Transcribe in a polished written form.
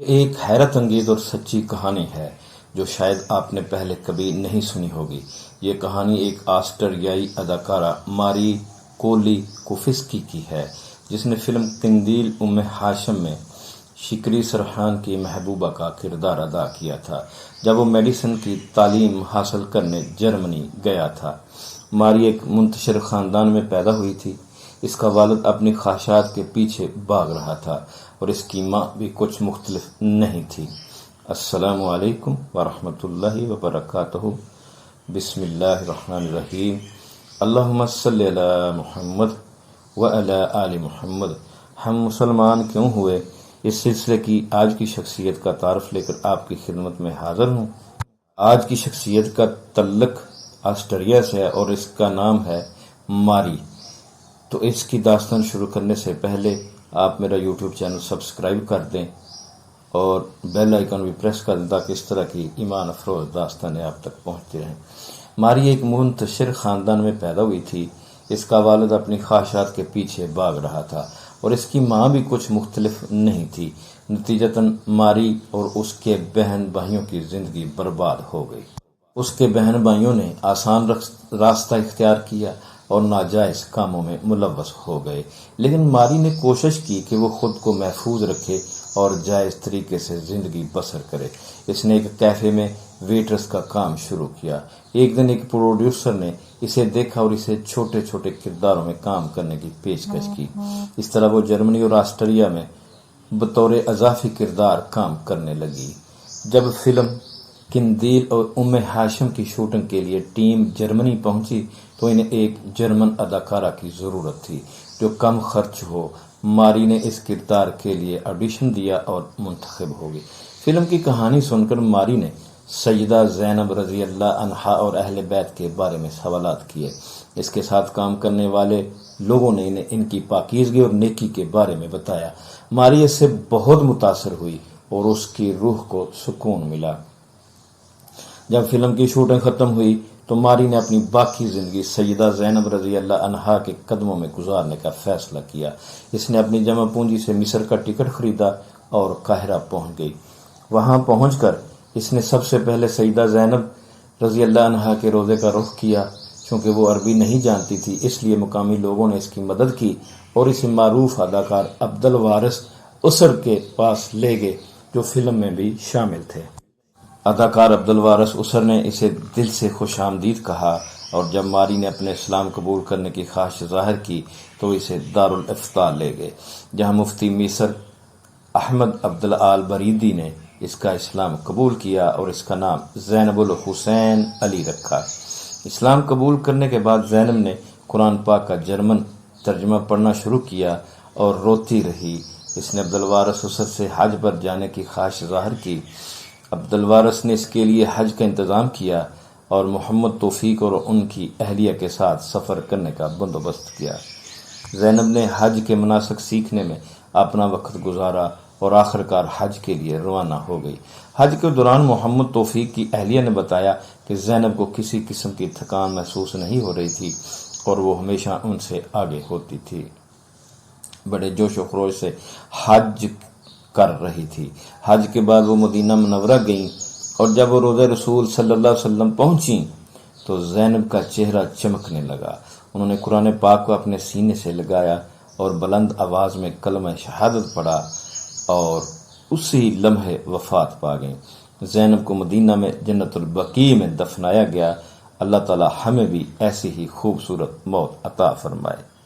ایک حیرت انگیز اور سچی کہانی ہے جو شاید آپ نے پہلے کبھی نہیں سنی ہوگی۔ یہ کہانی ایک آسٹریائی اداکارہ ماری کولیکوفسکی کی ہے جس نے فلم قندیل ہاشم میں شکری سرحان کی محبوبہ کا کردار ادا کیا تھا جب وہ میڈیسن کی تعلیم حاصل کرنے جرمنی گیا تھا۔ ماری ایک منتشر خاندان میں پیدا ہوئی تھی۔ اس کا والد اپنی خواہشات کے پیچھے بھاگ رہا تھا اور اس کی ماں بھی کچھ مختلف نہیں تھی۔ السلام علیکم ورحمۃ اللہ وبرکاتہ۔ بسم اللہ الرحمن الرحیم۔ اللہم صلی علی محمد وعلی آل محمد۔ ہم مسلمان کیوں ہوئے، اس سلسلے کی آج کی شخصیت کا تعارف لے کر آپ کی خدمت میں حاضر ہوں۔ آج کی شخصیت کا تعلق آسٹریا سے ہے اور اس کا نام ہے ماری۔ تو اس کی داستان شروع کرنے سے پہلے آپ میرا یوٹیوب چینل سبسکرائب کر دیں اور بیل آئیکن بھی پریس کر دیں تاکہ اس طرح کی ایمان افروز داستانیں آپ تک پہنچتی رہیں۔ ماری ایک منتشر خاندان میں پیدا ہوئی تھی۔ اس کا والد اپنی خواہشات کے پیچھے بھاگ رہا تھا اور اس کی ماں بھی کچھ مختلف نہیں تھی۔ نتیجتاً ماری اور اس کے بہن بھائیوں کی زندگی برباد ہو گئی۔ اس کے بہن بھائیوں نے آسان راستہ اختیار کیا اور ناجائز کاموں میں ملوث ہو گئے، لیکن ماری نے کوشش کی کہ وہ خود کو محفوظ رکھے اور جائز طریقے سے زندگی بسر کرے۔ اس نے ایک کیفے میں ویٹرس کا کام شروع کیا۔ ایک دن ایک پروڈیوسر نے اسے دیکھا اور اسے چھوٹے چھوٹے کرداروں میں کام کرنے کی پیشکش کی۔ اس طرح وہ جرمنی اور آسٹریا میں بطور اضافی کردار کام کرنے لگی۔ جب فلم قندیل اور ہاشم کی شوٹنگ کے لیے ٹیم جرمنی پہنچی تو انہیں ایک جرمن اداکارہ کی ضرورت تھی جو کم خرچ ہو۔ ماری نے اس کردار کے لیے آڈیشن دیا اور منتخب ہو گئی۔ فلم کی کہانی سن کر ماری نے سیدہ زینب رضی اللہ عنہا اور اہل بیت کے بارے میں سوالات کیے۔ اس کے ساتھ کام کرنے والے لوگوں نے انہیں ان کی پاکیزگی اور نیکی کے بارے میں بتایا۔ ماری اس سے بہت متاثر ہوئی اور اس کی روح کو سکون ملا۔ جب فلم کی شوٹنگ ختم ہوئی تو ماری نے اپنی باقی زندگی سیدہ زینب رضی اللہ عنہا کے قدموں میں گزارنے کا فیصلہ کیا۔ اس نے اپنی جمع پونجی سے مصر کا ٹکٹ خریدا اور قاہرہ پہنچ گئی۔ وہاں پہنچ کر اس نے سب سے پہلے سیدہ زینب رضی اللہ عنہا کے روضے کا رخ کیا۔ چونکہ وہ عربی نہیں جانتی تھی اس لیے مقامی لوگوں نے اس کی مدد کی اور اسے معروف اداکار عبدالوارث اسر کے پاس لے گئے جو فلم میں بھی شامل تھے۔ اداکار عبدالوارث اسر نے اسے دل سے خوش آمدید کہا اور جب ماری نے اپنے اسلام قبول کرنے کی خواہش ظاہر کی تو اسے دارالافتاء لے گئے جہاں مفتی مصر احمد عبدالعال بریدی نے اس کا اسلام قبول کیا اور اس کا نام زینب الحسین علی رکھا۔ اسلام قبول کرنے کے بعد زینب نے قرآن پاک کا جرمن ترجمہ پڑھنا شروع کیا اور روتی رہی۔ اس نے عبدالوارث اسر سے حج پر جانے کی خواہش ظاہر کی۔ عبدالوارث نے اس کے لیے حج کا انتظام کیا اور محمد توفیق اور ان کی اہلیہ کے ساتھ سفر کرنے کا بندوبست کیا۔ زینب نے حج کے مناسک سیکھنے میں اپنا وقت گزارا اور آخرکار حج کے لیے روانہ ہو گئی۔ حج کے دوران محمد توفیق کی اہلیہ نے بتایا کہ زینب کو کسی قسم کی تھکان محسوس نہیں ہو رہی تھی اور وہ ہمیشہ ان سے آگے ہوتی تھی۔ بڑے جوش و خروش سے حج کر رہی تھی۔ حج کے بعد وہ مدینہ منورہ گئیں اور جب وہ روضہ رسول صلی اللہ علیہ وسلم پہنچیں تو زینب کا چہرہ چمکنے لگا۔ انہوں نے قرآن پاک کو اپنے سینے سے لگایا اور بلند آواز میں کلمہ شہادت پڑھا اور اسی لمحے وفات پا گئیں۔ زینب کو مدینہ میں جنت البقیع میں دفنایا گیا۔ اللہ تعالی ہمیں بھی ایسی ہی خوبصورت موت عطا فرمائے۔